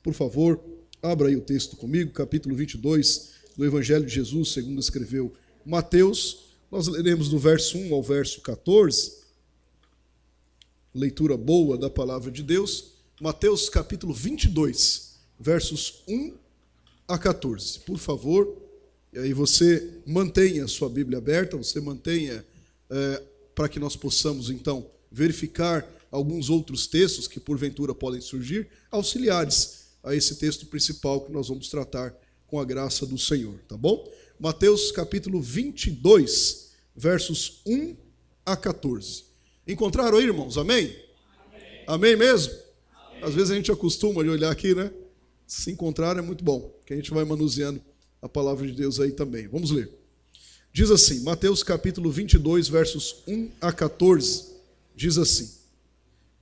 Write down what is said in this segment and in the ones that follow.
Por favor, abra aí o texto comigo, capítulo 22 do Evangelho de Jesus, segundo escreveu Mateus. Nós leremos do verso 1 ao verso 14. Leitura boa da palavra de Deus. Mateus capítulo 22, versos 1 a 14. Por favor, e aí você mantenha a sua Bíblia aberta, você mantenha para que nós possamos então verificar alguns outros textos que porventura podem surgir, auxiliares a esse texto principal que nós vamos tratar com a graça do Senhor, tá bom? Mateus capítulo 22, versos 1 a 14. Encontraram aí, irmãos? Amém? Amém, amém mesmo? Amém. Às vezes a gente acostuma de olhar aqui, né? Se encontrar é muito bom, que a gente vai manuseando a palavra de Deus aí também. Vamos ler. Diz assim, Mateus capítulo 22, versos 1 a 14. Diz assim: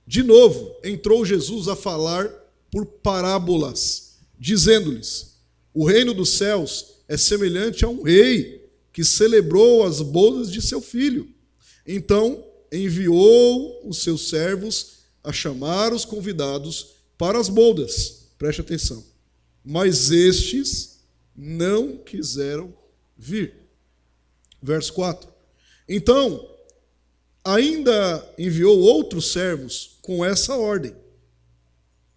De novo entrou Jesus a falar por parábolas, dizendo-lhes: O reino dos céus é semelhante a um rei que celebrou as bodas de seu filho. Então enviou os seus servos a chamar os convidados para as bodas. Preste atenção. Mas estes não quiseram vir. Verso 4. Então ainda enviou outros servos com essa ordem.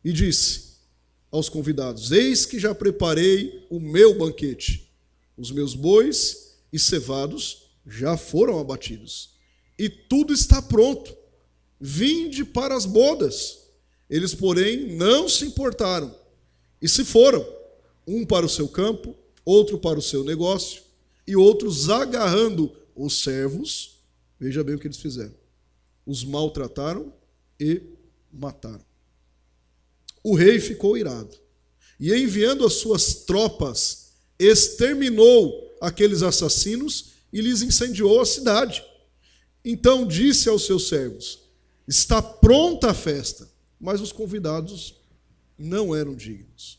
E disse aos convidados: Eis que já preparei o meu banquete. Os meus bois e cevados já foram abatidos. E tudo está pronto. Vinde para as bodas. Eles, porém, não se importaram. E se foram, um para o seu campo, outro para o seu negócio, e outros agarrando os servos, veja bem o que eles fizeram. Os maltrataram e mataram. O rei ficou irado, e enviando as suas tropas, exterminou aqueles assassinos e lhes incendiou a cidade. Então disse aos seus servos: Está pronta a festa, mas os convidados não eram dignos.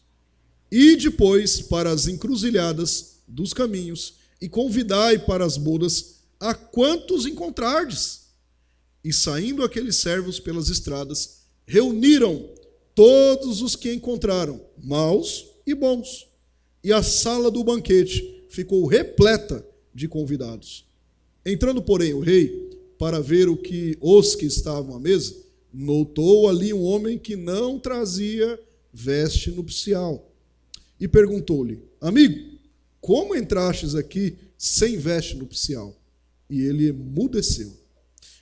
E depois para as encruzilhadas dos caminhos, e convidai para as bodas a quantos encontrardes. E saindo aqueles servos pelas estradas, reuniram todos os que encontraram, maus e bons. E a sala do banquete ficou repleta de convidados. Entrando, porém, o rei, para ver os que estavam à mesa, notou ali um homem que não trazia veste nupcial. E perguntou-lhe: Amigo, como entrastes aqui sem veste nupcial? E ele emudeceu.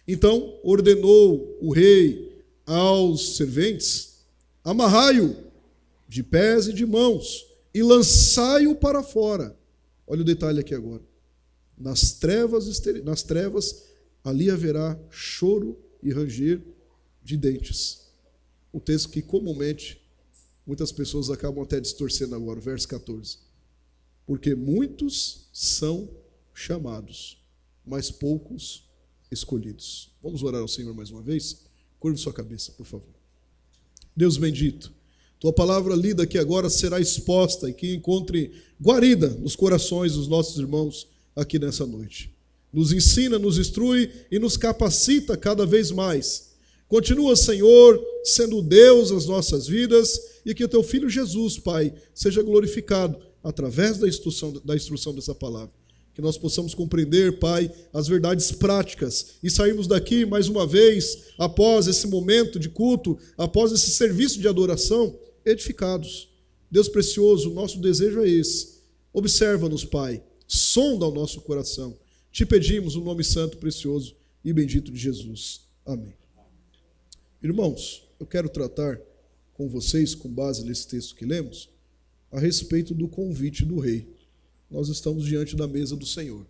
Então ordenou o rei aos serventes: Amarrai-o de pés e de mãos e lançai-o para fora. Olha o detalhe aqui agora. Nas trevas ali haverá choro e ranger de dentes. Um texto que comumente muitas pessoas acabam até distorcendo agora, o verso 14. Porque muitos são chamados, mas poucos escolhidos. Vamos orar ao Senhor mais uma vez? Curve sua cabeça, por favor. Deus bendito, tua palavra lida aqui agora será exposta e que encontre guarida nos corações dos nossos irmãos aqui nessa noite. Nos ensina, nos instrui e nos capacita cada vez mais. Continua, Senhor, sendo Deus nas nossas vidas e que o teu Filho Jesus, Pai, seja glorificado através da instrução dessa palavra. Que nós possamos compreender, Pai, as verdades práticas e sairmos daqui mais uma vez, após esse momento de culto, após esse serviço de adoração, edificados. Deus precioso, o nosso desejo é esse. Observa-nos, Pai, sonda o nosso coração. Te pedimos o nome santo, precioso e bendito de Jesus. Amém. Irmãos, eu quero tratar com vocês, com base nesse texto que lemos, a respeito do convite do rei. Nós estamos diante da mesa do Senhor.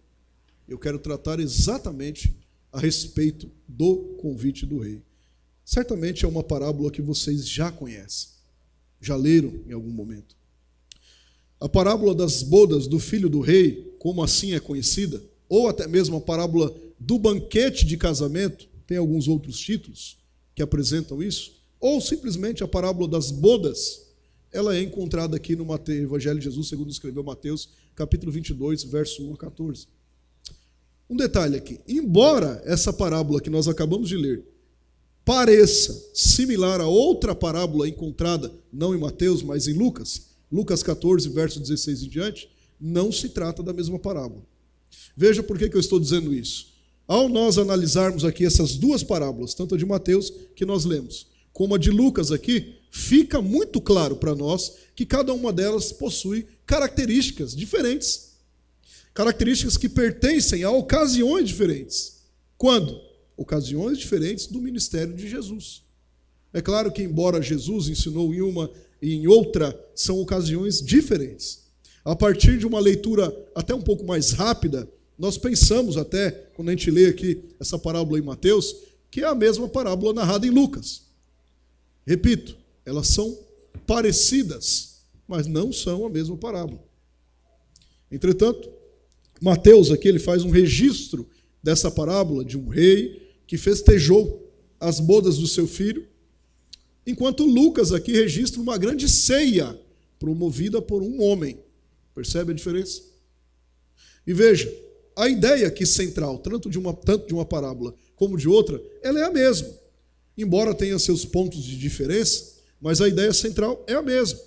Eu quero tratar exatamente a respeito do convite do rei. Certamente é uma parábola que vocês já conhecem, já leram em algum momento. A parábola das bodas do filho do rei, como assim é conhecida, ou até mesmo a parábola do banquete de casamento, tem alguns outros títulos que apresentam isso, ou simplesmente a parábola das bodas, ela é encontrada aqui no Evangelho de Jesus, segundo escreveu Mateus, capítulo 22, verso 1 a 14. Um detalhe aqui, embora essa parábola que nós acabamos de ler pareça similar a outra parábola encontrada, não em Mateus, mas em Lucas, Lucas 14, verso 16 em diante, não se trata da mesma parábola. Veja por que eu estou dizendo isso. Ao nós analisarmos aqui essas duas parábolas, tanto a de Mateus, que nós lemos, como a de Lucas aqui, fica muito claro para nós que cada uma delas possui características diferentes. Características que pertencem a ocasiões diferentes. Quando? Ocasiões diferentes do ministério de Jesus. É claro que, embora Jesus ensinou em uma e em outra, são ocasiões diferentes. A partir de uma leitura até um pouco mais rápida, nós pensamos até, quando a gente lê aqui essa parábola em Mateus, que é a mesma parábola narrada em Lucas. Repito, elas são parecidas, mas não são a mesma parábola. Entretanto, Mateus aqui ele faz um registro dessa parábola de um rei que festejou as bodas do seu filho, enquanto Lucas aqui registra uma grande ceia promovida por um homem. Percebe a diferença? E veja, a ideia aqui central, tanto de uma parábola como de outra, ela é a mesma. Embora tenha seus pontos de diferença, mas a ideia central é a mesma.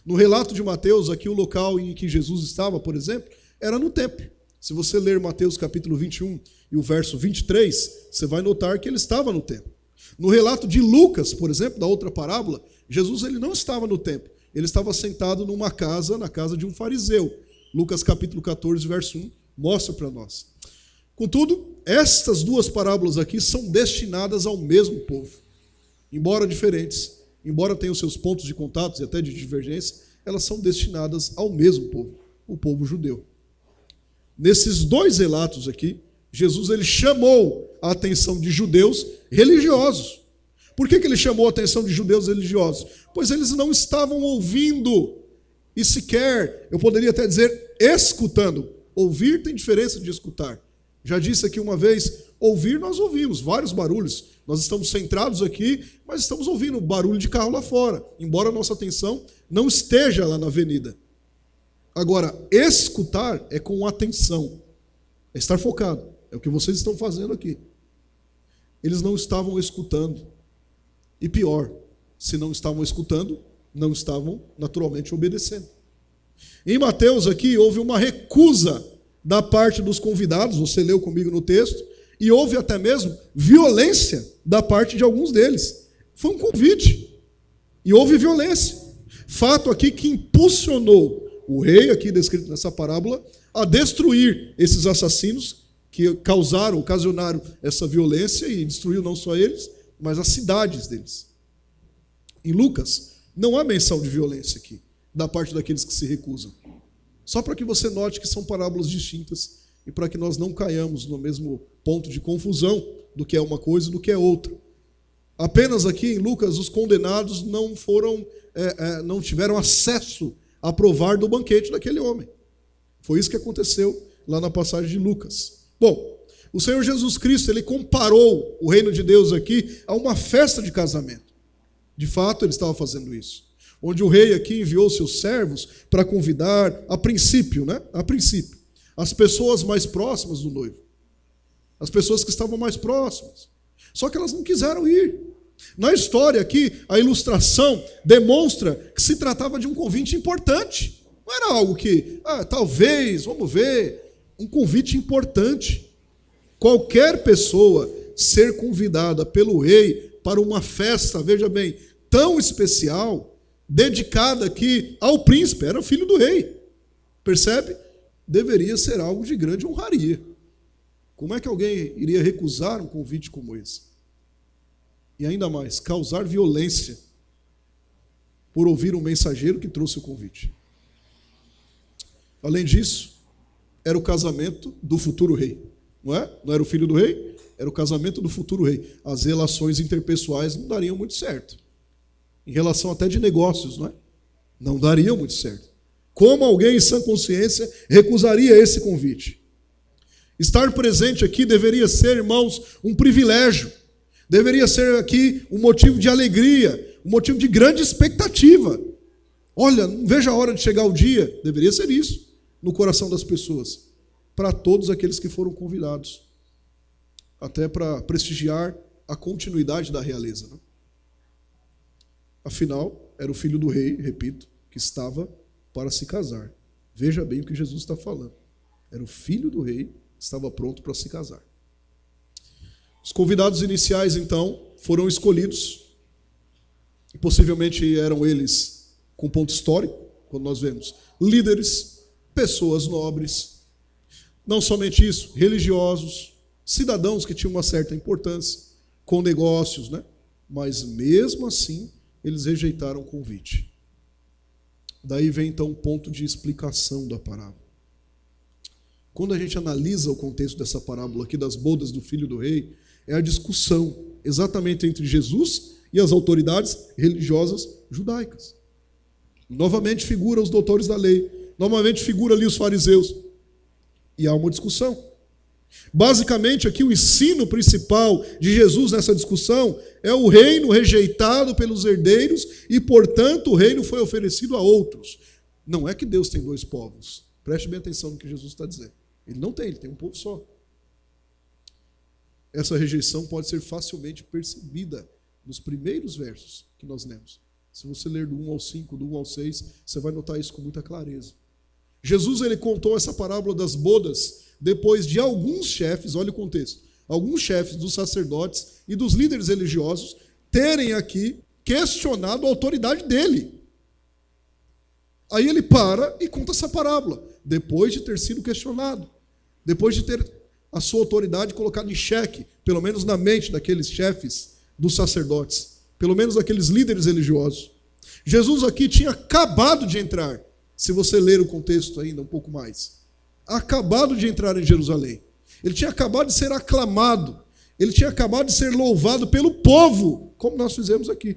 No relato de Mateus, aqui o local em que Jesus estava, por exemplo, era no templo. Se você ler Mateus capítulo 21 e o verso 23, você vai notar que ele estava no templo. No relato de Lucas, por exemplo, da outra parábola, Jesus ele não estava no templo. Ele estava sentado numa casa, na casa de um fariseu. Lucas capítulo 14, verso 1, mostra para nós. Contudo, estas duas parábolas aqui são destinadas ao mesmo povo. Embora diferentes, embora tenham seus pontos de contato e até de divergência, elas são destinadas ao mesmo povo, o povo judeu. Nesses dois relatos aqui, Jesus ele chamou a atenção de judeus religiosos. Por que ele chamou a atenção de judeus religiosos? Pois eles não estavam ouvindo e sequer, eu poderia até dizer, escutando. Ouvir tem diferença de escutar. Já disse aqui uma vez, ouvir nós ouvimos vários barulhos. Nós estamos centrados aqui, mas estamos ouvindo barulho de carro lá fora, embora a nossa atenção não esteja lá na avenida. Agora, escutar é com atenção, é estar focado. É o que vocês estão fazendo aqui. Eles não estavam escutando. E pior, se não estavam escutando, não estavam naturalmente obedecendo. Em Mateus aqui houve uma recusa da parte dos convidados, você leu comigo no texto, e houve até mesmo violência da parte de alguns deles. Foi um convite. E houve violência. Fato aqui que impulsionou o rei, aqui descrito nessa parábola, a destruir esses assassinos que ocasionaram essa violência e destruiu não só eles, mas as cidades deles. Em Lucas, não há menção de violência aqui, da parte daqueles que se recusam. Só para que você note que são parábolas distintas e para que nós não caiamos no mesmo ponto de confusão do que é uma coisa e do que é outra. Apenas aqui em Lucas, os condenados não tiveram acesso a provar do banquete daquele homem. Foi isso que aconteceu lá na passagem de Lucas. Bom, o Senhor Jesus Cristo, ele comparou o reino de Deus aqui a uma festa de casamento. De fato, ele estava fazendo isso. Onde o rei aqui enviou seus servos para convidar, a princípio, as pessoas mais próximas do noivo. As pessoas que estavam mais próximas. Só que elas não quiseram ir. Na história aqui, a ilustração demonstra que se tratava de um convite importante. Não era algo que, talvez, vamos ver, um convite importante. Qualquer pessoa ser convidada pelo rei para uma festa, veja bem, tão especial, dedicada aqui ao príncipe, era o filho do rei. Percebe? Deveria ser algo de grande honraria. Como é que alguém iria recusar um convite como esse? E ainda mais, causar violência por ouvir um mensageiro que trouxe o convite. Além disso, era o casamento do futuro rei. Não é? Não era o filho do rei? Era o casamento do futuro rei. As relações interpessoais não dariam muito certo. Em relação até de negócios, não é? Não dariam muito certo. Como alguém em sã consciência recusaria esse convite? Estar presente aqui deveria ser, irmãos, um privilégio. Deveria ser aqui um motivo de alegria, um motivo de grande expectativa. Olha, não veja a hora de chegar o dia. Deveria ser isso no coração das pessoas. para todos aqueles que foram convidados, até para prestigiar a continuidade da realeza, né? Afinal, era o filho do rei, repito, que estava para se casar. Veja bem o que Jesus está falando. Era o filho do rei que estava pronto para se casar. Os convidados iniciais, então, foram escolhidos. E possivelmente eram eles, com ponto histórico, quando nós vemos líderes, pessoas nobres. Não somente isso, religiosos, cidadãos que tinham uma certa importância, com negócios, né? Mas mesmo assim, eles rejeitaram o convite. Daí vem então o ponto de explicação da parábola. Quando a gente analisa o contexto dessa parábola aqui das bodas do filho do rei, é a discussão exatamente entre Jesus e as autoridades religiosas judaicas. Novamente figura os doutores da lei, novamente figura ali os fariseus. E há uma discussão. Basicamente, aqui o ensino principal de Jesus nessa discussão é o reino rejeitado pelos herdeiros e, portanto, o reino foi oferecido a outros. Não é que Deus tem dois povos. Preste bem atenção no que Jesus está dizendo. Ele não tem, ele tem um povo só. Essa rejeição pode ser facilmente percebida nos primeiros versos que nós lemos. Se você ler do 1 ao 5, do 1 ao 6, você vai notar isso com muita clareza. Jesus ele contou essa parábola das bodas depois de alguns chefes, olha o contexto, alguns chefes dos sacerdotes e dos líderes religiosos terem aqui questionado a autoridade dele. Aí ele para e conta essa parábola, depois de ter sido questionado, depois de ter a sua autoridade colocada em xeque, pelo menos na mente daqueles chefes dos sacerdotes, pelo menos daqueles líderes religiosos. Jesus aqui tinha acabado de entrar, se você ler o contexto ainda um pouco mais, acabado de entrar em Jerusalém. Ele tinha acabado de ser aclamado, ele tinha acabado de ser louvado pelo povo, como nós fizemos aqui.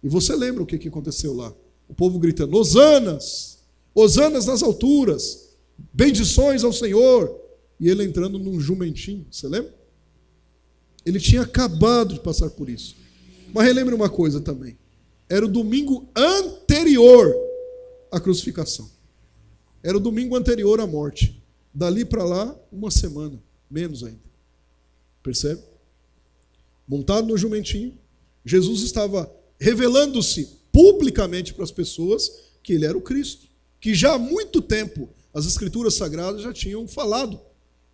E você lembra o que aconteceu lá? O povo gritando, hosanas, hosanas nas alturas, bendições ao Senhor. E ele entrando num jumentinho, você lembra? Ele tinha acabado de passar por isso. Mas relembre uma coisa também. Era o domingo anterior à crucificação. Era o domingo anterior à morte. Dali para lá, uma semana, menos ainda. Percebe? Montado no jumentinho, Jesus estava revelando-se publicamente para as pessoas que ele era o Cristo. Que já há muito tempo as Escrituras Sagradas já tinham falado.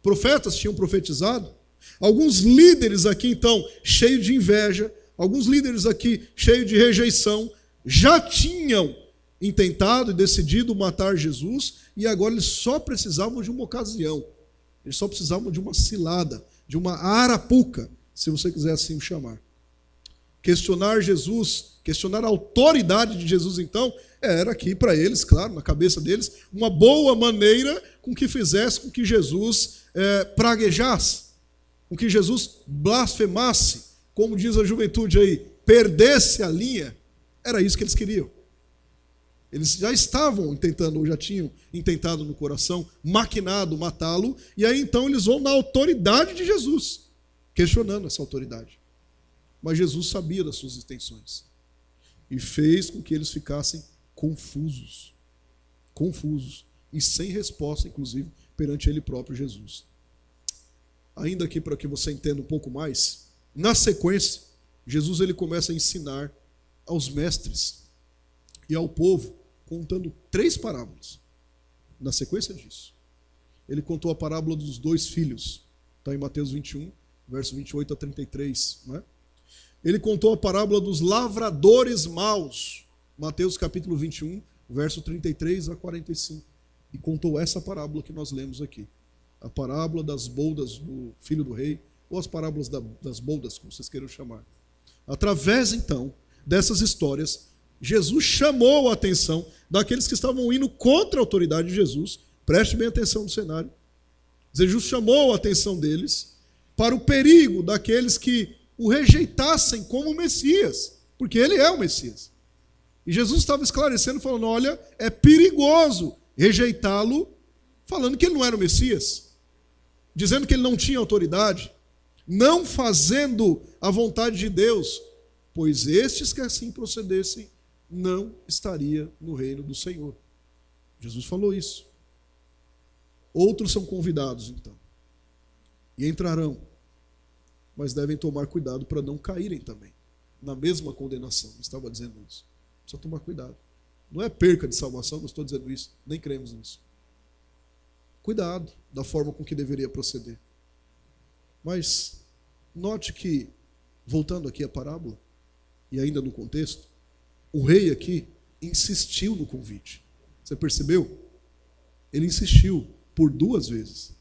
Profetas tinham profetizado. Alguns líderes aqui, então, cheios de inveja, alguns líderes aqui cheios de rejeição, já tinham intentado e decidido matar Jesus, e agora eles só precisavam de uma ocasião. Eles só precisavam de uma cilada, de uma arapuca, se você quiser assim chamar. Questionar Jesus, questionar a autoridade de Jesus, então, era aqui para eles, claro, na cabeça deles, uma boa maneira com que fizesse com que Jesus praguejasse, com que Jesus blasfemasse, como diz a juventude aí, perdesse a linha. Era isso que eles queriam. Eles já estavam tentando, ou já tinham intentado no coração, maquinado matá-lo, e aí então eles vão na autoridade de Jesus, questionando essa autoridade. Mas Jesus sabia das suas intenções e fez com que eles ficassem confusos, e sem resposta, inclusive, perante ele próprio Jesus. Ainda aqui para que você entenda um pouco mais, na sequência, Jesus ele começa a ensinar aos mestres e ao povo, contando 3 parábolas. Na sequência disso, ele contou a parábola dos 2 filhos, está em Mateus 21, verso 28 a 33, não é? Ele contou a parábola dos lavradores maus, Mateus capítulo 21, verso 33 a 45. E contou essa parábola que nós lemos aqui. A parábola das boldas do filho do rei, ou as parábolas das boldas, como vocês queiram chamar. Através, então, dessas histórias, Jesus chamou a atenção daqueles que estavam indo contra a autoridade de Jesus. Preste bem atenção no cenário. Jesus chamou a atenção deles para o perigo daqueles que o rejeitassem como Messias, porque ele é o Messias. E Jesus estava esclarecendo, falando, olha, é perigoso rejeitá-lo, falando que ele não era o Messias, dizendo que ele não tinha autoridade, não fazendo a vontade de Deus, pois estes que assim procedessem não estaria no reino do Senhor. Jesus falou isso. Outros são convidados, então, e entrarão, mas devem tomar cuidado para não caírem também na mesma condenação. Eu estava dizendo isso. Precisa tomar cuidado. Não é perca de salvação, não estou dizendo isso, nem cremos nisso. Cuidado da forma com que deveria proceder. Mas note que, voltando aqui à parábola, e ainda no contexto, o rei aqui insistiu no convite. Você percebeu? Ele insistiu por 2 vezes.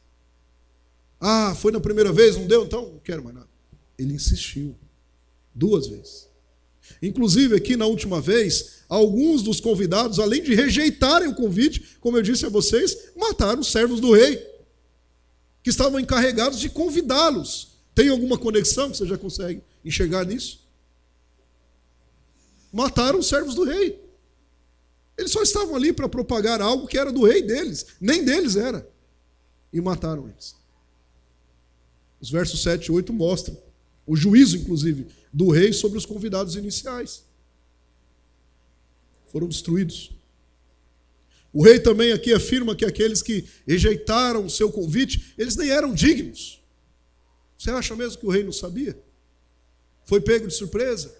Ah, foi na primeira vez, não deu? Então não quero mais nada. Ele insistiu 2 vezes. Inclusive, aqui na última vez, alguns dos convidados, além de rejeitarem o convite, como eu disse a vocês, mataram os servos do rei, que estavam encarregados de convidá-los. Tem alguma conexão que você já consegue enxergar nisso? Mataram os servos do rei. Eles só estavam ali para propagar algo que era do rei deles, nem deles era. E mataram eles. Os versos 7 e 8 mostram o juízo, inclusive, do rei sobre os convidados iniciais. Foram destruídos. O rei também aqui afirma que aqueles que rejeitaram o seu convite, eles nem eram dignos. Você acha mesmo que o rei não sabia? Foi pego de surpresa?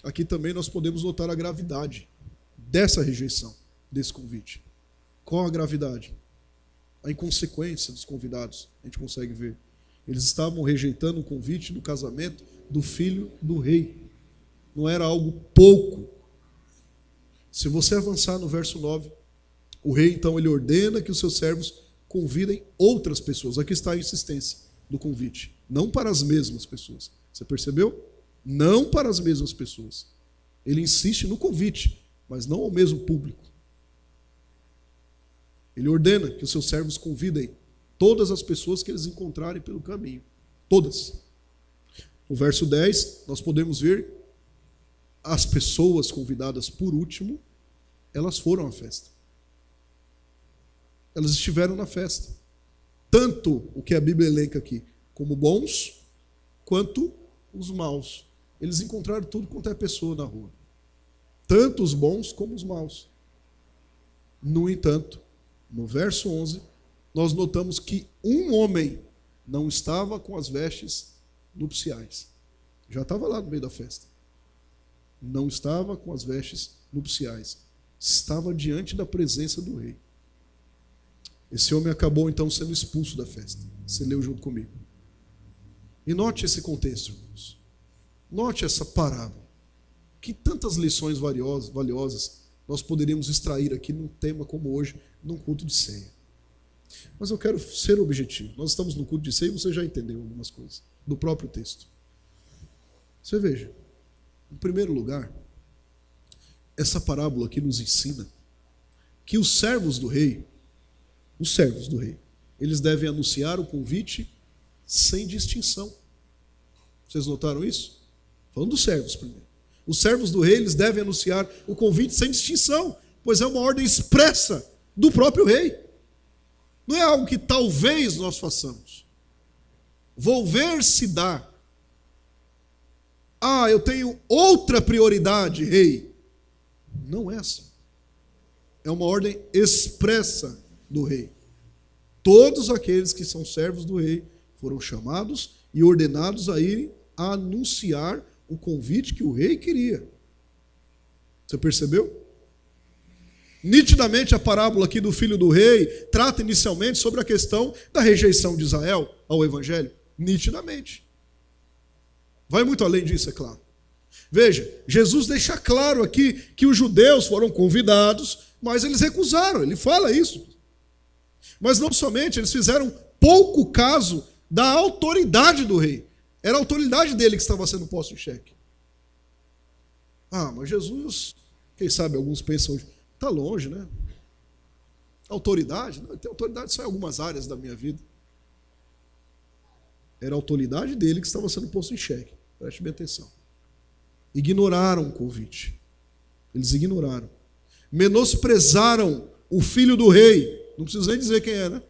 Aqui também nós podemos notar a gravidade dessa rejeição, desse convite. Qual a gravidade? A inconsequência dos convidados, a gente consegue ver. Eles estavam rejeitando o convite do casamento do filho do rei. Não era algo pouco. Se você avançar no verso 9, o rei então ele ordena que os seus servos convidem outras pessoas. Aqui está a insistência do convite. Não para as mesmas pessoas. Você percebeu? Não para as mesmas pessoas. Ele insiste no convite, mas não ao mesmo público. Ele ordena que os seus servos convidem todas as pessoas que eles encontrarem pelo caminho. Todas. No verso 10, nós podemos ver as pessoas convidadas por último, elas foram à festa. Elas estiveram na festa. Tanto o que a Bíblia elenca aqui, como bons, quanto os maus. Eles encontraram tudo quanto é pessoa na rua. Tanto os bons como os maus. No entanto, no verso 11, nós notamos que um homem não estava com as vestes nupciais. Já estava lá no meio da festa. Não estava com as vestes nupciais. Estava diante da presença do rei. Esse homem acabou então sendo expulso da festa. Você leu junto comigo. E note esse contexto, irmãos. Note essa parábola. Que tantas lições valiosas nós poderíamos extrair aqui num tema como hoje, num culto de ceia. Mas eu quero ser objetivo. Nós estamos no culto de ceia e você já entendeu algumas coisas do próprio texto. Você veja, em primeiro lugar, essa parábola aqui nos ensina que os servos do rei, eles devem anunciar o convite sem distinção. Vocês notaram isso? Falando dos servos primeiro. Os servos do rei, eles devem anunciar o convite sem distinção, pois é uma ordem expressa do próprio rei. Não é algo que talvez nós façamos. Vou ver se dá. Ah, eu tenho outra prioridade, rei. Não é assim. É uma ordem expressa do rei. Todos aqueles que são servos do rei foram chamados e ordenados a irem a anunciar o convite que o rei queria. Você percebeu? Nitidamente a parábola aqui do filho do rei trata inicialmente sobre a questão da rejeição de Israel ao evangelho. Nitidamente. Vai muito além disso, é claro. Veja, Jesus deixa claro aqui que os judeus foram convidados, mas eles recusaram. Ele fala isso. Mas não somente, eles fizeram pouco caso da autoridade do rei. Era a autoridade dele que estava sendo posta em xeque. Ah, mas Jesus, quem sabe alguns pensam, está longe, né? Autoridade? Não, tem autoridade só em algumas áreas da minha vida. Era a autoridade dele que estava sendo posto em xeque. Preste bem atenção. Ignoraram o convite. Eles ignoraram. Menosprezaram o filho do rei. Não preciso nem dizer quem era.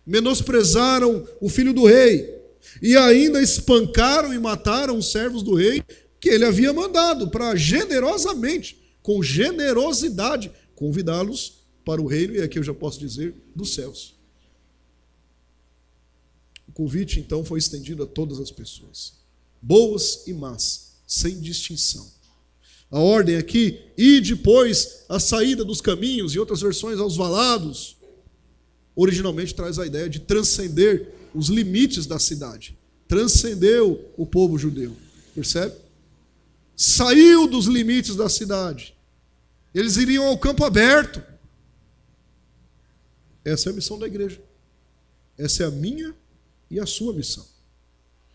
Menosprezaram o filho do rei. E ainda espancaram e mataram os servos do rei que ele havia mandado para generosamente, com generosidade, convidá-los para o reino, e aqui eu já posso dizer, dos céus. O convite, então, foi estendido a todas as pessoas, boas e más, sem distinção. A ordem aqui, e depois a saída dos caminhos, e outras versões aos valados, originalmente traz a ideia de transcender os limites da cidade. Transcendeu o povo judeu, percebe? Saiu dos limites da cidade. Eles iriam ao campo aberto. Essa é a missão da igreja. Essa é a minha e a sua missão.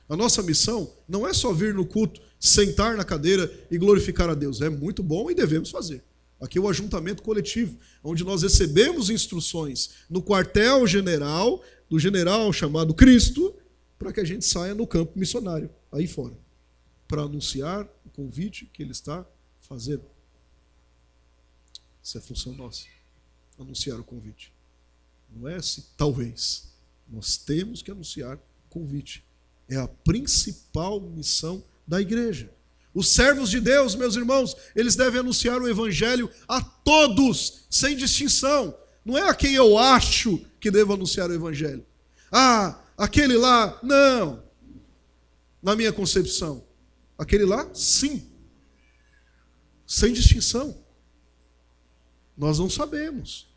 A nossa missão não é só vir no culto, sentar na cadeira e glorificar a Deus. É muito bom e devemos fazer. Aqui é o ajuntamento coletivo, onde nós recebemos instruções no quartel-general, do general chamado Cristo, para que a gente saia no campo missionário, aí fora, para anunciar o convite que ele está fazendo. Essa é a função nossa, anunciar o convite. Não é se talvez. Nós temos que anunciar o convite. É a principal missão da igreja. Os servos de Deus, meus irmãos, eles devem anunciar o evangelho a todos, sem distinção. Não é a quem eu acho que devo anunciar o evangelho. Ah, aquele lá, não. Na minha concepção. Aquele lá, sim. Sem distinção. Nós não sabemos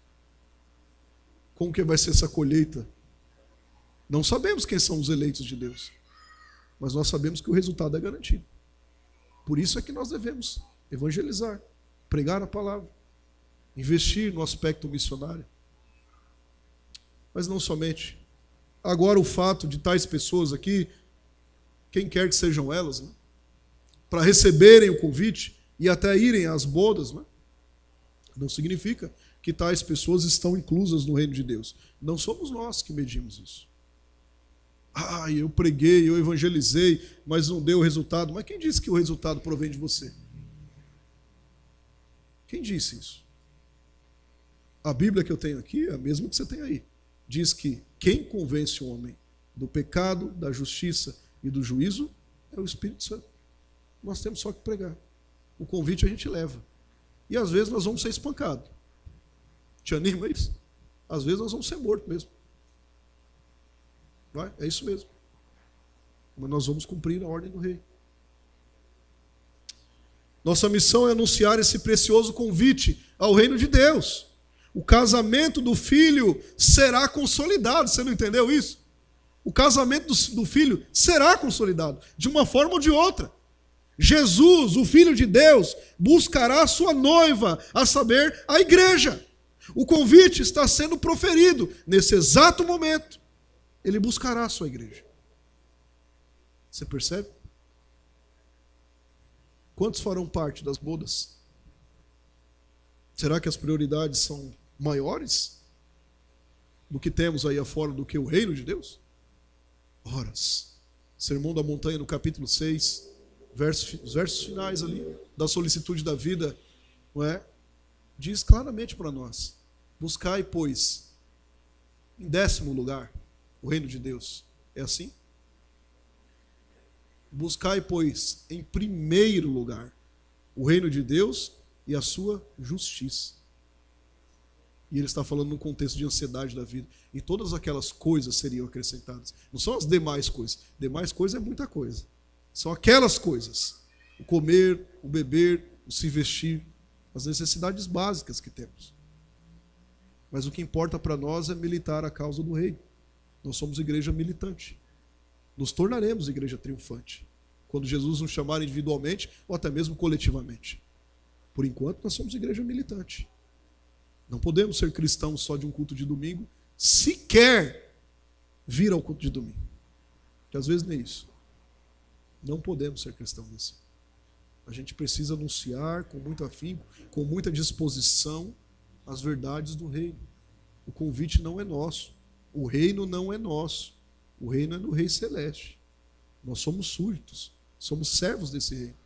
como que vai ser essa colheita. Não sabemos quem são os eleitos de Deus. Mas nós sabemos que o resultado é garantido. Por isso é que nós devemos evangelizar, pregar a palavra, investir no aspecto missionário. Mas não somente. Agora o fato de tais pessoas aqui, quem quer que sejam elas, né, para receberem o convite e até irem às bodas, né, não significa que tais pessoas estão inclusas no reino de Deus. Não somos nós que medimos isso. Ah, eu preguei, eu evangelizei, mas não deu resultado. Mas quem disse que o resultado provém de você? Quem disse isso? A Bíblia que eu tenho aqui é a mesma que você tem aí. Diz que quem convence o homem do pecado, da justiça e do juízo é o Espírito Santo. Nós temos só que pregar. O convite a gente leva. E às vezes nós vamos ser espancados. Te anima isso? Às vezes nós vamos ser mortos mesmo. Vai? É isso mesmo. Mas nós vamos cumprir a ordem do rei. Nossa missão é anunciar esse precioso convite ao reino de Deus. O casamento do filho será consolidado. Você não entendeu isso? O casamento do filho será consolidado, de uma forma ou de outra. Jesus, o Filho de Deus, buscará a sua noiva, a saber, a igreja. O convite está sendo proferido nesse exato momento. Ele buscará a sua igreja. Você percebe? Quantos farão parte das bodas? Será que as prioridades são maiores do que temos aí afora do que o reino de Deus? Horas. Sermão da Montanha, no capítulo 6, os versos finais ali, da solicitude da vida, não é? Diz claramente para nós: buscai, pois, em 10º lugar, o reino de Deus. É assim? Buscai, pois, em primeiro lugar, o reino de Deus e a sua justiça. E ele está falando num contexto de ansiedade da vida. E todas aquelas coisas seriam acrescentadas. Não são as demais coisas. Demais coisas é muita coisa. São aquelas coisas. O comer, o beber, o se vestir. As necessidades básicas que temos. Mas o que importa para nós é militar a causa do rei. Nós somos igreja militante. Nos tornaremos igreja triunfante. Quando Jesus nos chamar individualmente ou até mesmo coletivamente. Por enquanto, nós somos igreja militante. Não podemos ser cristãos só de um culto de domingo, sequer vir ao culto de domingo. Que às vezes nem isso. Não podemos ser cristãos assim. A gente precisa anunciar com muito afinco, com muita disposição, as verdades do reino. O convite não é nosso. O reino não é nosso. O reino é do Rei Celeste. Nós somos súditos, somos servos desse reino.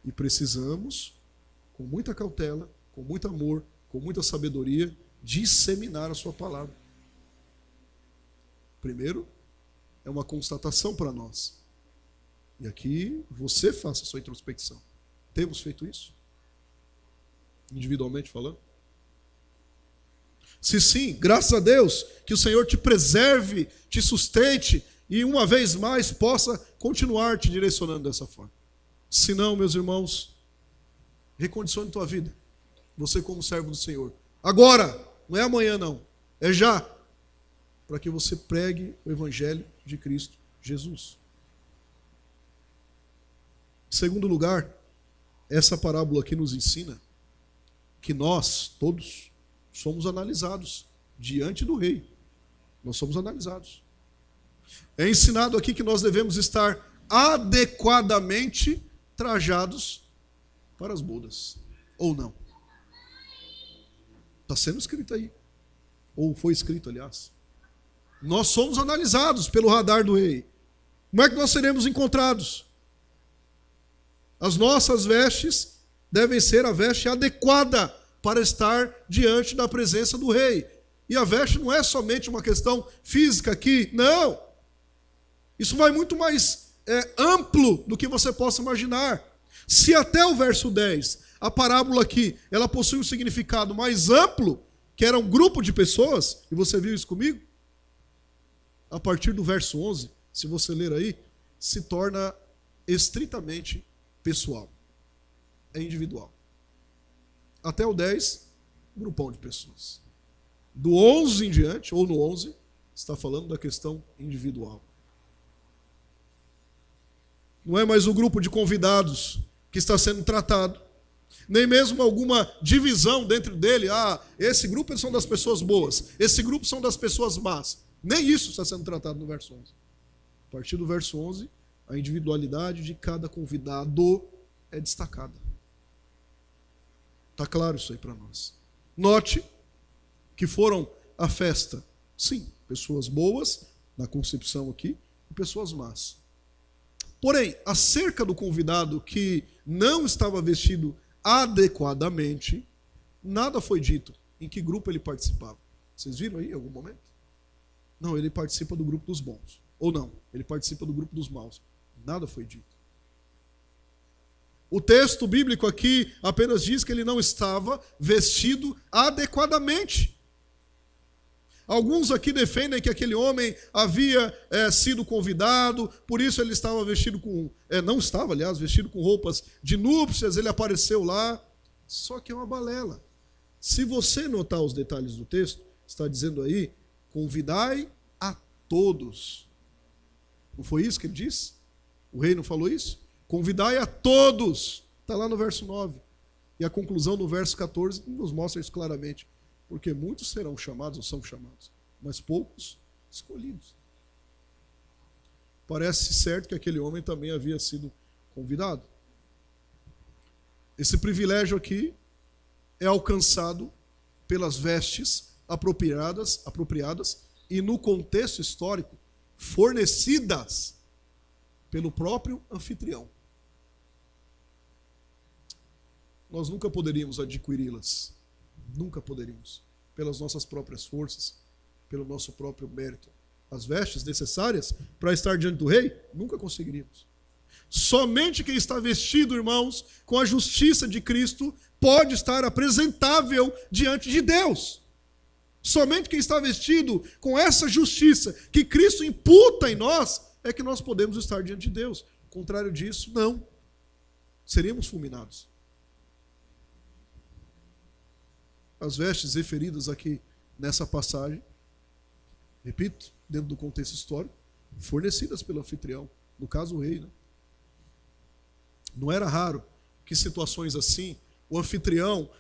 E precisamos, com muita cautela, com muito amor, com muita sabedoria, disseminar a sua palavra. Primeiro, é uma constatação para nós. E aqui você faça a sua introspecção. Temos feito isso? Individualmente falando? Se sim, graças a Deus, que o Senhor te preserve, te sustente e uma vez mais possa continuar te direcionando dessa forma. Se não, meus irmãos, recondicione tua vida. Você como servo do Senhor. Agora, não é amanhã não, é já. Para que você pregue o Evangelho de Cristo Jesus. Em segundo lugar, essa parábola aqui nos ensina que nós, todos, somos analisados diante do rei. Nós somos analisados. É ensinado aqui que nós devemos estar adequadamente trajados para as bodas. Ou não? Está sendo escrito aí. Ou foi escrito, aliás. Nós somos analisados pelo radar do rei. Como é que nós seremos encontrados? As nossas vestes devem ser a veste adequada para estar diante da presença do rei. E a veste não é somente uma questão física aqui, não. Isso vai muito mais amplo do que você possa imaginar. Se até o verso 10, a parábola aqui, ela possui um significado mais amplo, que era um grupo de pessoas, e você viu isso comigo? A partir do verso 11, se você ler aí, se torna estritamente pessoal. É individual. Até o 10, grupão de pessoas. Do 11 em diante, ou no 11, está falando da questão individual. Não é mais o grupo de convidados que está sendo tratado, nem mesmo alguma divisão dentro dele. Esse grupo são das pessoas boas, esse grupo são das pessoas más. Nem isso está sendo tratado no verso 11. A partir do verso 11, a individualidade de cada convidado é destacada. Está claro isso aí para nós. Note que foram à festa, sim, pessoas boas, na concepção aqui, e pessoas más. Porém, acerca do convidado que não estava vestido adequadamente, nada foi dito em que grupo ele participava. Vocês viram aí em algum momento? Não, ele participa do grupo dos bons. Ou não, ele participa do grupo dos maus. Nada foi dito. O texto bíblico aqui apenas diz que ele não estava vestido adequadamente. Alguns aqui defendem que aquele homem havia sido convidado, por isso ele estava vestido com... não estava, aliás, vestido com roupas de núpcias, ele apareceu lá. Só que é uma balela. Se você notar os detalhes do texto, está dizendo aí, convidai a todos. Não foi isso que ele disse? O rei não falou isso? Convidai a todos. Está lá no verso 9. E a conclusão no verso 14 nos mostra isso claramente. Porque muitos serão chamados, ou são chamados, mas poucos escolhidos. Parece certo que aquele homem também havia sido convidado. Esse privilégio aqui é alcançado pelas vestes apropriadas e, no contexto histórico, fornecidas pelo próprio anfitrião. Nós nunca poderíamos adquiri-las. Nunca poderíamos. Pelas nossas próprias forças, pelo nosso próprio mérito. As vestes necessárias para estar diante do rei, nunca conseguiríamos. Somente quem está vestido, irmãos, com a justiça de Cristo, pode estar apresentável diante de Deus. Somente quem está vestido com essa justiça que Cristo imputa em nós, é que nós podemos estar diante de Deus. Contrário disso, não. Seríamos fulminados. As vestes referidas aqui nessa passagem, repito, dentro do contexto histórico, fornecidas pelo anfitrião, no caso o rei, né? Não era raro que situações assim, o anfitrião,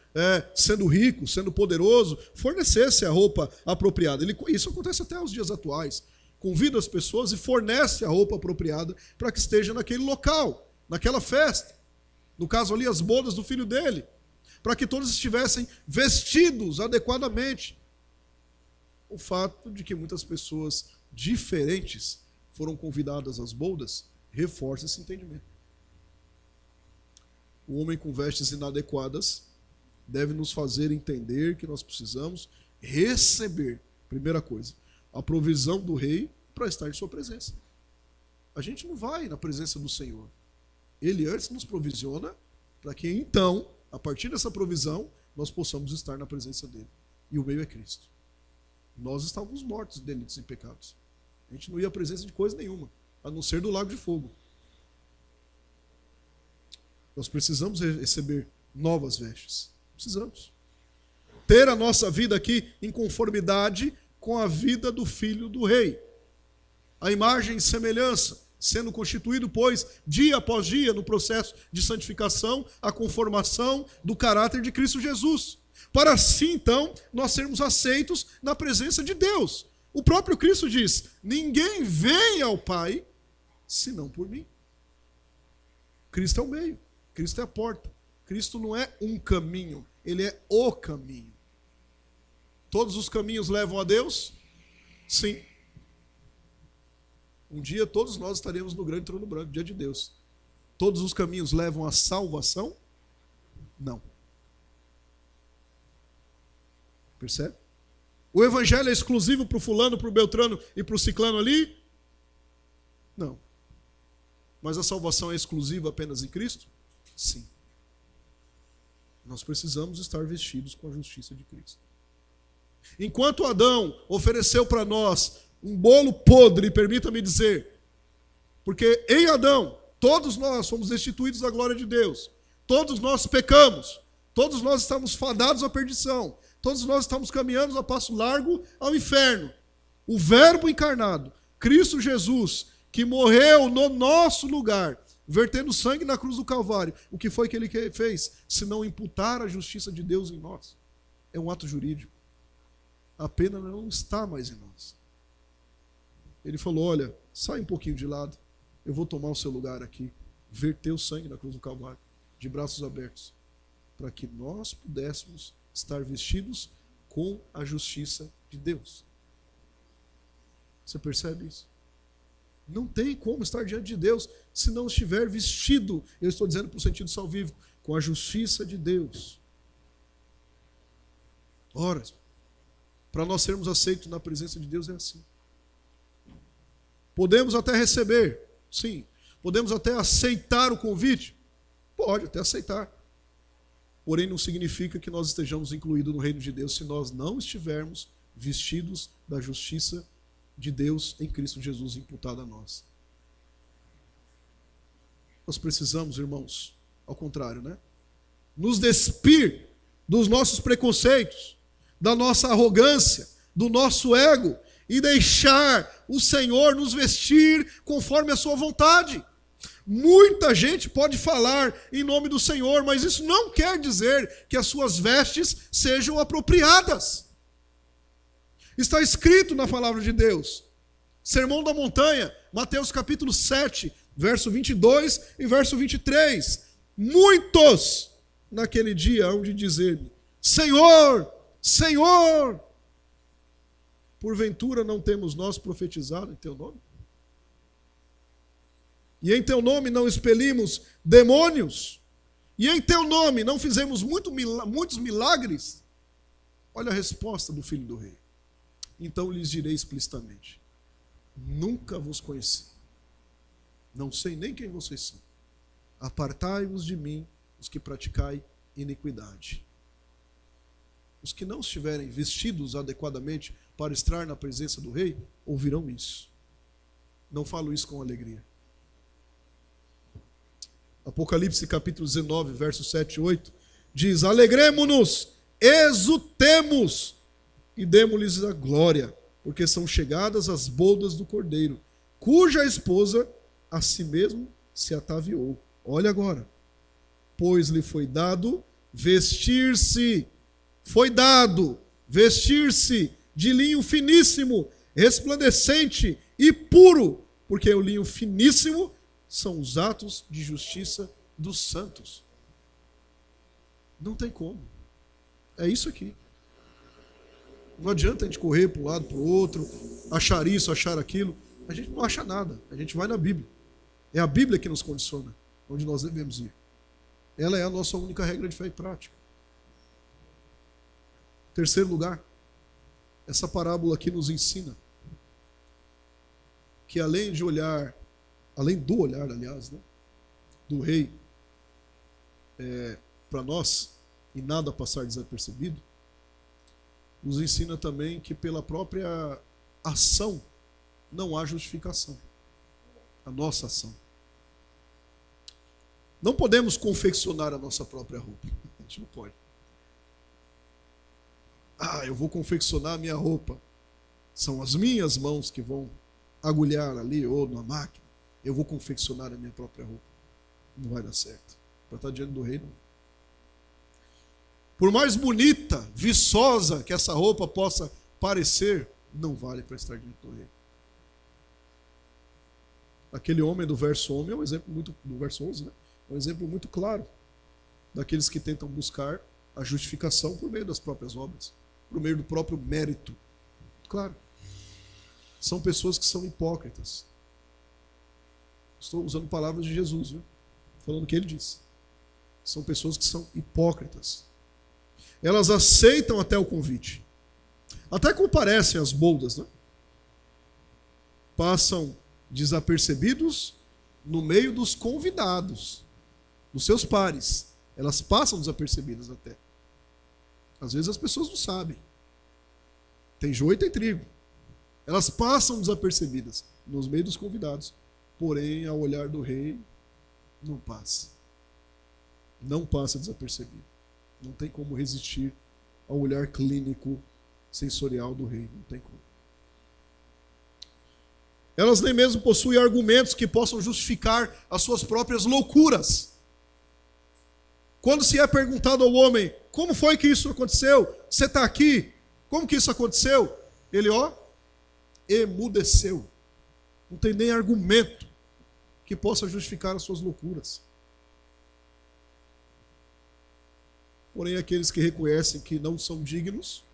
sendo rico, sendo poderoso, fornecesse a roupa apropriada. Isso acontece até aos dias atuais. Convida as pessoas e fornece a roupa apropriada para que esteja naquele local, naquela festa. No caso ali, as bodas do filho dele. Para que todos estivessem vestidos adequadamente. O fato de que muitas pessoas diferentes foram convidadas às bodas reforça esse entendimento. O homem com vestes inadequadas deve nos fazer entender que nós precisamos receber, primeira coisa, a provisão do rei para estar em sua presença. A gente não vai na presença do Senhor. Ele antes nos provisiona para que então, a partir dessa provisão, nós possamos estar na presença dele. e o meio é Cristo. Nós estávamos mortos em delitos e pecados. A gente não ia à presença de coisa nenhuma, a não ser do lago de fogo. Nós precisamos receber novas vestes. Precisamos. Ter a nossa vida aqui em conformidade com a vida do Filho do Rei. A imagem e semelhança, sendo constituído, pois, dia após dia, no processo de santificação, a conformação do caráter de Cristo Jesus. Para assim, então, nós sermos aceitos na presença de Deus. O próprio Cristo diz: ninguém vem ao Pai senão por mim. Cristo é o meio, Cristo é a porta. Cristo não é um caminho, ele é o caminho. Todos os caminhos levam a Deus? Sim. Um dia todos nós estaremos no grande trono branco, dia de Deus. Todos os caminhos levam à salvação? Não. Percebe? O evangelho é exclusivo para o fulano, para o beltrano e para o ciclano ali? Não. Mas a salvação é exclusiva apenas em Cristo? Sim. Nós precisamos estar vestidos com a justiça de Cristo. Enquanto Adão ofereceu para nós um bolo podre, permita-me dizer, porque em Adão, todos nós fomos destituídos da glória de Deus, todos nós pecamos, todos nós estamos fadados à perdição, todos nós estamos caminhando a passo largo ao inferno. O Verbo encarnado, Cristo Jesus, que morreu no nosso lugar, vertendo sangue na cruz do Calvário, o que foi que ele fez? Se não imputar a justiça de Deus em nós. É um ato jurídico. A pena não está mais em nós. Ele falou: olha, sai um pouquinho de lado, eu vou tomar o seu lugar aqui, verter o sangue na cruz do Calvário, de braços abertos, para que nós pudéssemos estar vestidos com a justiça de Deus. Você percebe isso? Não tem como estar diante de Deus se não estiver vestido, eu estou dizendo para o sentido salvífico, com a justiça de Deus. Ora, para nós sermos aceitos na presença de Deus é assim. Podemos até receber, sim. Podemos até aceitar o convite? Pode até aceitar. Porém, não significa que nós estejamos incluídos no reino de Deus se nós não estivermos vestidos da justiça de Deus em Cristo Jesus imputada a nós. Nós precisamos, irmãos, ao contrário, né? Nos despir dos nossos preconceitos, da nossa arrogância, do nosso ego e deixar o Senhor nos vestir conforme a sua vontade. Muita gente pode falar em nome do Senhor, mas isso não quer dizer que as suas vestes sejam apropriadas. Está escrito na palavra de Deus. Sermão da Montanha, Mateus capítulo 7, verso 22 e verso 23. Muitos naquele dia hão de dizer-me: Senhor, Senhor, porventura não temos nós profetizado em teu nome? E em teu nome não expelimos demônios? E em teu nome não fizemos muitos milagres? Olha a resposta do Filho do Rei. Então lhes direi explicitamente: nunca vos conheci. Não sei nem quem vocês são. Apartai-vos de mim, os que praticai iniquidade. Os que não estiverem vestidos adequadamente para estar na presença do Rei, ouvirão isso. Não falo isso com alegria. Apocalipse capítulo 19, versos 7 e 8, diz: alegremo-nos, exultemos e demo-lhes a glória, porque são chegadas as bodas do Cordeiro, cuja esposa a si mesmo se ataviou. Olha agora. Pois lhe foi dado vestir-se de linho finíssimo, resplandecente e puro, porque o linho finíssimo são os atos de justiça dos santos. Não tem como. É isso aqui. Não adianta a gente correr para um lado, para o outro, achar isso, achar aquilo. A gente não acha nada. A gente vai na Bíblia. É a Bíblia que nos condiciona onde nós devemos ir. Ela é a nossa única regra de fé e prática. Terceiro lugar, essa parábola aqui nos ensina que além do olhar, aliás, né, do rei para nós, e nada passar desapercebido, nos ensina também que pela própria ação não há justificação. A nossa ação. Não podemos confeccionar a nossa própria roupa. A gente não pode. Eu vou confeccionar a minha roupa. São as minhas mãos que vão agulhar ali ou na máquina. Eu vou confeccionar a minha própria roupa. Não vai dar certo. Para estar diante do rei, não. Por mais bonita, viçosa que essa roupa possa parecer, não vale para estar diante do rei. Aquele homem do verso 11 é um exemplo muito, do verso 11, né? É um exemplo muito claro daqueles que tentam buscar a justificação por meio das próprias obras, por meio do próprio mérito. Claro. São pessoas que são hipócritas. Estou usando palavras de Jesus, viu? Falando o que ele disse. São pessoas que são hipócritas. Elas aceitam até o convite. Até comparecem às bodas, né? Passam desapercebidos no meio dos convidados, dos seus pares. Elas passam desapercebidas até. Às vezes as pessoas não sabem. Tem joio e tem trigo. Elas passam desapercebidas nos meios dos convidados. Porém, ao olhar do rei, não passa. Não passa desapercebido. Não tem como resistir ao olhar clínico, sensorial do rei. Não tem como. Elas nem mesmo possuem argumentos que possam justificar as suas próprias loucuras. Quando se é perguntado ao homem, como foi que isso aconteceu? Você está aqui? Como que isso aconteceu? Ele, emudeceu. Não tem nem argumento que possa justificar as suas loucuras. Porém, aqueles que reconhecem que não são dignos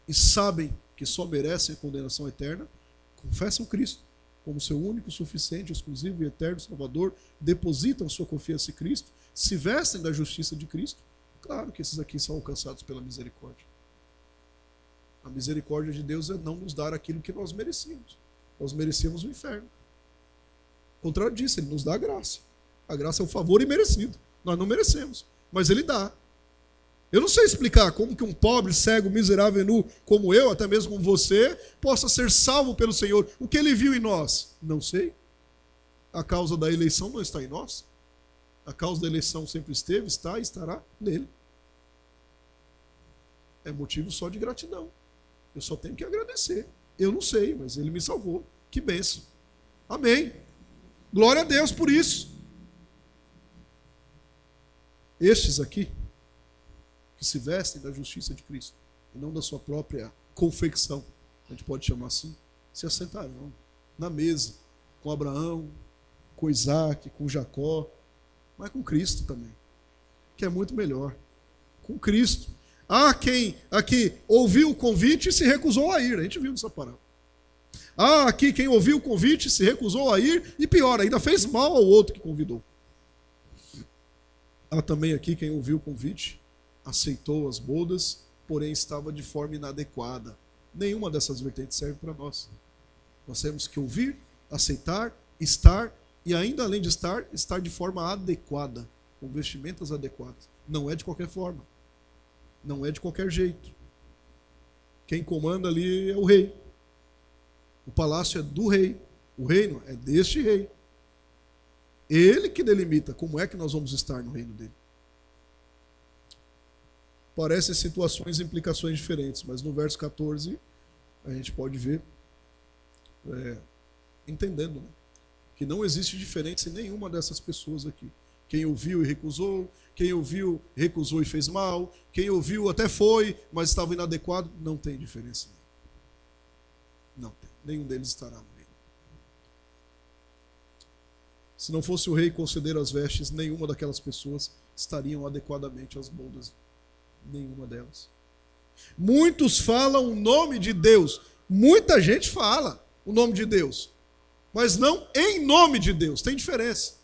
e sabem que só merecem a condenação eterna, confessam Cristo como seu único, suficiente, exclusivo e eterno Salvador, depositam sua confiança em Cristo, se vestem da justiça de Cristo. Claro que esses aqui são alcançados pela misericórdia. A misericórdia de Deus é não nos dar aquilo que nós merecíamos. Nós merecíamos o inferno. Ao contrário disso, Ele nos dá a graça. A graça é o favor imerecido. Nós não merecemos, mas Ele dá. Eu não sei explicar como que um pobre, cego, miserável e nu como eu, até mesmo como você, possa ser salvo pelo Senhor. O que Ele viu em nós? Não sei. A causa da eleição não está em nós. A causa da eleição sempre esteve, está e estará nele. É motivo só de gratidão. Eu só tenho que agradecer. Eu não sei, mas Ele me salvou. Que bênção. Amém. Glória a Deus por isso. Estes aqui, que se vestem da justiça de Cristo, e não da sua própria confecção, a gente pode chamar assim, se assentarão na mesa com Abraão, com Isaac, com Jacó, mas com Cristo também, que é muito melhor. Com Cristo. Há quem aqui ouviu o convite e se recusou a ir. A gente viu nessa parábola. Há aqui quem ouviu o convite, se recusou a ir e pior, ainda fez mal ao outro que convidou. Há também aqui quem ouviu o convite, aceitou as bodas, porém estava de forma inadequada. Nenhuma dessas vertentes serve para nós. Nós temos que ouvir, aceitar, estar e ainda além de estar de forma adequada, com vestimentas adequadas. Não é de qualquer forma. Não é de qualquer jeito. Quem comanda ali é o rei. O palácio é do rei. O reino é deste rei. Ele que delimita como é que nós vamos estar no reino dele. Parecem situações e implicações diferentes, mas no verso 14 a gente pode ver, entendendo, né, que não existe diferença em nenhuma dessas pessoas aqui. Quem ouviu e recusou, quem ouviu, recusou e fez mal, quem ouviu até foi, mas estava inadequado, não tem diferença. Não tem. Nenhum deles estará no reino. Se não fosse o rei conceder as vestes, nenhuma daquelas pessoas estariam adequadamente às bodas. Nenhuma delas. Muitos falam o nome de Deus. Muita gente fala o nome de Deus. Mas não em nome de Deus. Tem diferença.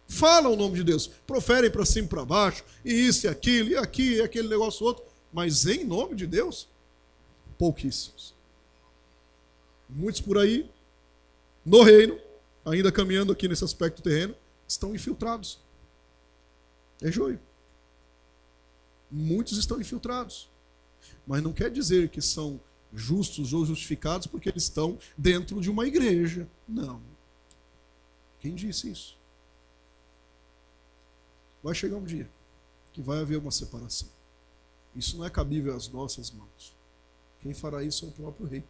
Falam o nome de Deus. Proferem para cima e para baixo. E isso e aquilo, e aqui, e aquele negócio outro. Mas em nome de Deus, pouquíssimos. Muitos por aí, no reino, ainda caminhando aqui nesse aspecto terreno, estão infiltrados. É joio. Muitos estão infiltrados. mas não quer dizer que são justos ou justificados porque eles estão dentro de uma igreja. Não. Quem disse isso? Vai chegar um dia que vai haver uma separação. Isso não é cabível às nossas mãos. Quem fará isso é o próprio rei.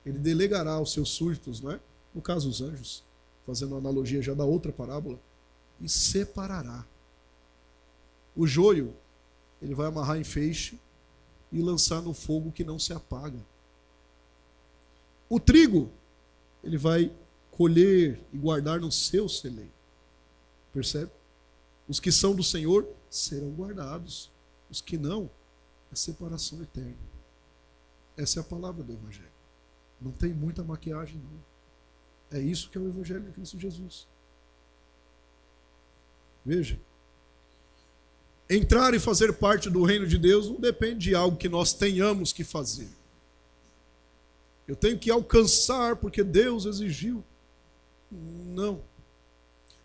Ele delegará aos seus súditos, não é? No caso, os anjos, fazendo uma analogia já da outra parábola, e separará. O joio, ele vai amarrar em feixe e lançar no fogo que não se apaga. O trigo, ele vai colher e guardar no seu celeiro. Percebe? Os que são do Senhor serão guardados. Os que não, é separação eterna. Essa é a palavra do Evangelho. Não tem muita maquiagem, não. É isso que é o Evangelho de Cristo Jesus. Veja. Entrar e fazer parte do reino de Deus não depende de algo que nós tenhamos que fazer. Eu tenho que alcançar porque Deus exigiu. Não.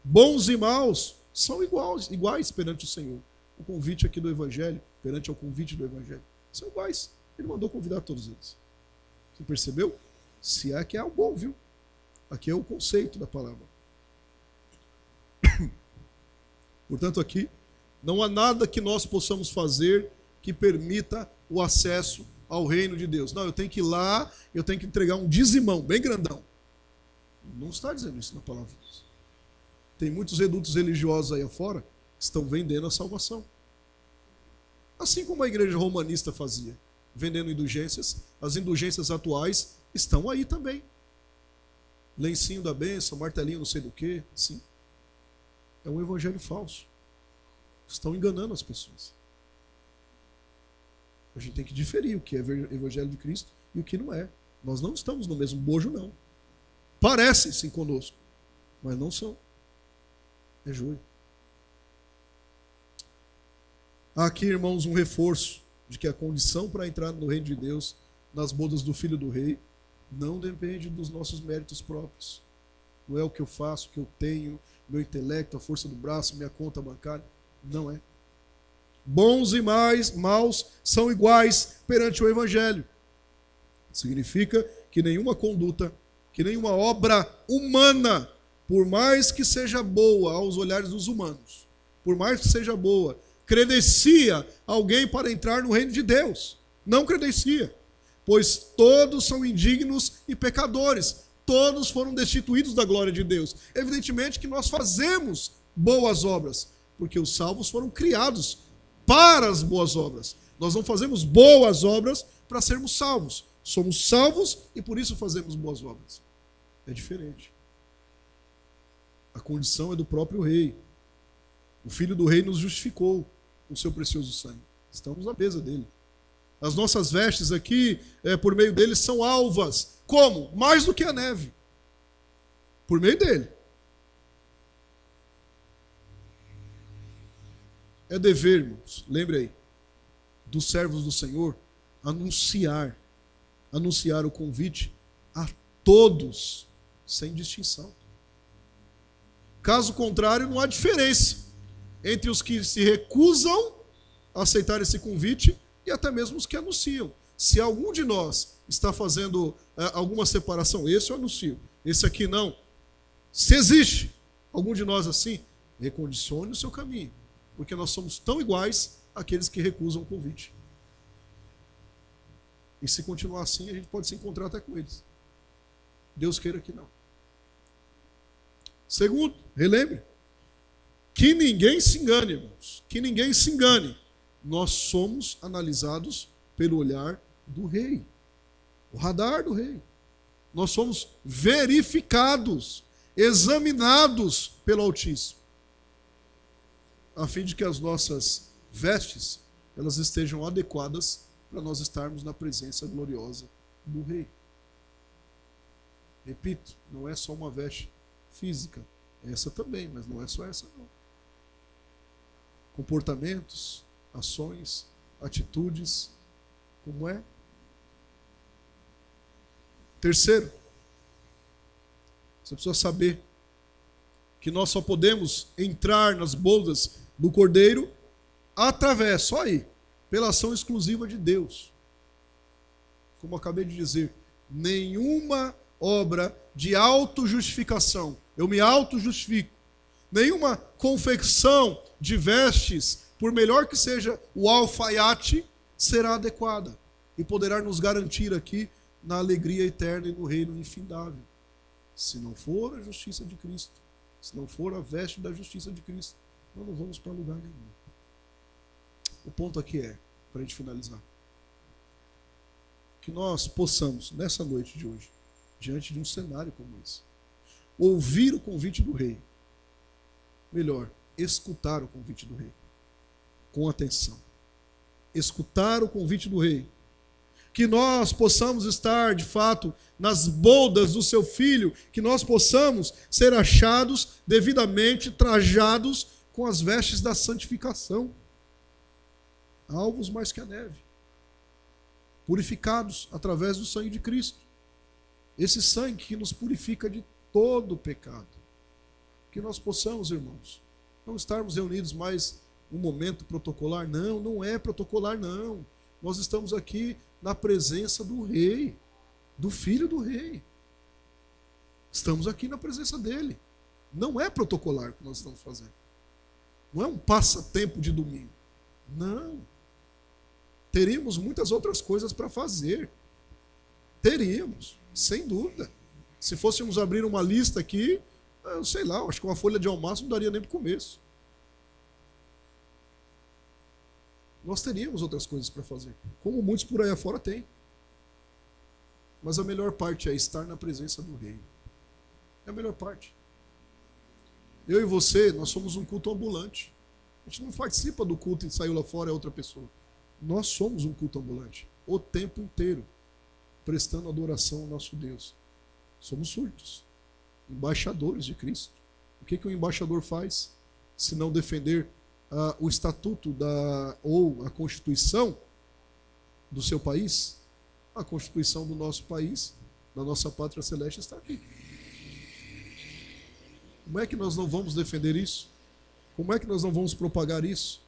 Bons e maus são iguais perante o Senhor. O convite aqui do Evangelho, perante ao convite do Evangelho, são iguais. Ele mandou convidar todos eles. Você percebeu? Se é que é o bom, viu? Aqui é o conceito da palavra. Portanto, aqui não há nada que nós possamos fazer que permita o acesso ao reino de Deus. Não, eu tenho que ir lá, eu tenho que entregar um dizimão, bem grandão. Não está dizendo isso na palavra de Deus. Tem muitos redutos religiosos aí afora que estão vendendo a salvação. Assim como a igreja romanista fazia, vendendo indulgências, as indulgências atuais estão aí também. Lencinho da bênção, martelinho não sei do que, sim. É um evangelho falso. Estão enganando as pessoas. A gente tem que diferir o que é evangelho de Cristo e o que não é. Nós não estamos no mesmo bojo, não. Parecem sim conosco, mas não são. É joio. Há aqui, irmãos, um reforço de que a condição para entrar no reino de Deus, nas bodas do Filho do Rei, não depende dos nossos méritos próprios. Não é o que eu faço, o que eu tenho, meu intelecto, a força do braço, minha conta bancária. Não é. Bons e maus são iguais perante o Evangelho. Significa que nenhuma conduta, que nenhuma obra humana, por mais que seja boa aos olhares dos humanos, por mais que seja boa, credencia alguém para entrar no reino de Deus. Não credencia, pois todos são indignos e pecadores. Todos foram destituídos da glória de Deus. Evidentemente que nós fazemos boas obras, porque os salvos foram criados para as boas obras. Nós não fazemos boas obras para sermos salvos. Somos salvos e por isso fazemos boas obras. É diferente. A condição é do próprio rei. O Filho do Rei nos justificou com o seu precioso sangue. Estamos à mesa dele. As nossas vestes aqui, por meio dele, são alvas. Como? Mais do que a neve. Por meio dele. É dever, irmãos, lembre aí, dos servos do Senhor, anunciar o convite a todos, sem distinção. Caso contrário, não há diferença entre os que se recusam a aceitar esse convite e até mesmo os que anunciam. Se algum de nós está fazendo alguma separação, esse eu anuncio, esse aqui não. Se existe algum de nós assim, recondicione o seu caminho, porque nós somos tão iguais àqueles que recusam o convite. E se continuar assim, a gente pode se encontrar até com eles. Deus queira que não. Segundo, relembre, que ninguém se engane, irmãos. Que ninguém se engane. Nós somos analisados pelo olhar do rei. O radar do rei. Nós somos verificados, examinados pelo Altíssimo, a fim de que as nossas vestes elas estejam adequadas para nós estarmos na presença gloriosa do Rei. Repito, não é só uma veste física, essa também, mas não é só essa não. Comportamentos, ações, atitudes, como é? Terceiro, você precisa saber que nós só podemos entrar nas bodas do Cordeiro através, só aí, pela ação exclusiva de Deus. Como eu acabei de dizer, nenhuma obra de autojustificação, eu me autojustifico, nenhuma confecção de vestes, por melhor que seja o alfaiate, será adequada e poderá nos garantir aqui na alegria eterna e no reino infindável. Se não for a justiça de Cristo, se não for a veste da justiça de Cristo, nós não vamos para lugar nenhum. O ponto aqui é, para a gente finalizar, que nós possamos, nessa noite de hoje, diante de um cenário como esse, ouvir o convite do rei. Melhor, escutar o convite do rei. Com atenção. Escutar o convite do rei. Que nós possamos estar, de fato, nas boldas do seu filho, que nós possamos ser achados devidamente trajados com as vestes da santificação. Alvos mais que a neve. Purificados através do sangue de Cristo. Esse sangue que nos purifica de todo o pecado. Que nós possamos, irmãos, não estarmos reunidos mais um momento protocolar. Não, não é protocolar, não. Nós estamos aqui na presença do rei, do filho do rei. Estamos aqui na presença dele. Não é protocolar o que nós estamos fazendo. Não é um passatempo de domingo. Não. Teríamos muitas outras coisas para fazer. Teríamos, sem dúvida. Se fôssemos abrir uma lista aqui, eu sei lá, acho que uma folha de almoço não daria nem para o começo. Nós teríamos outras coisas para fazer, como muitos por aí afora têm. Mas a melhor parte é estar na presença do rei. É a melhor parte. Eu e você, nós somos um culto ambulante. A gente não participa do culto e saiu lá fora é outra pessoa. Nós somos um culto ambulante, o tempo inteiro, prestando adoração ao nosso Deus. Somos surdos, embaixadores de Cristo. O que o embaixador faz? Se não defender o estatuto ou a Constituição do seu país? A Constituição do nosso país, da nossa pátria celeste, está aqui. Como é que nós não vamos defender isso? Como é que nós não vamos propagar isso?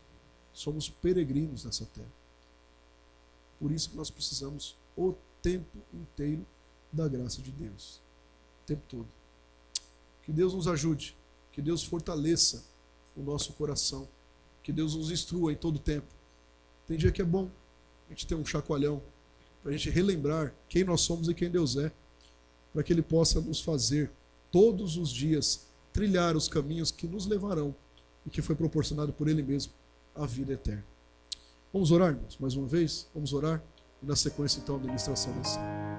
Somos peregrinos nessa terra. Por isso que nós precisamos o tempo inteiro da graça de Deus. O tempo todo. Que Deus nos ajude. Que Deus fortaleça o nosso coração. Que Deus nos instrua em todo o tempo. Tem dia que é bom a gente ter um chacoalhão para a gente relembrar quem nós somos e quem Deus é, para que Ele possa nos fazer todos os dias trilhar os caminhos que nos levarão e que foi proporcionado por Ele mesmo à vida eterna. Vamos orar, irmãos, mais uma vez? Vamos orar e na sequência então a administração da ceia.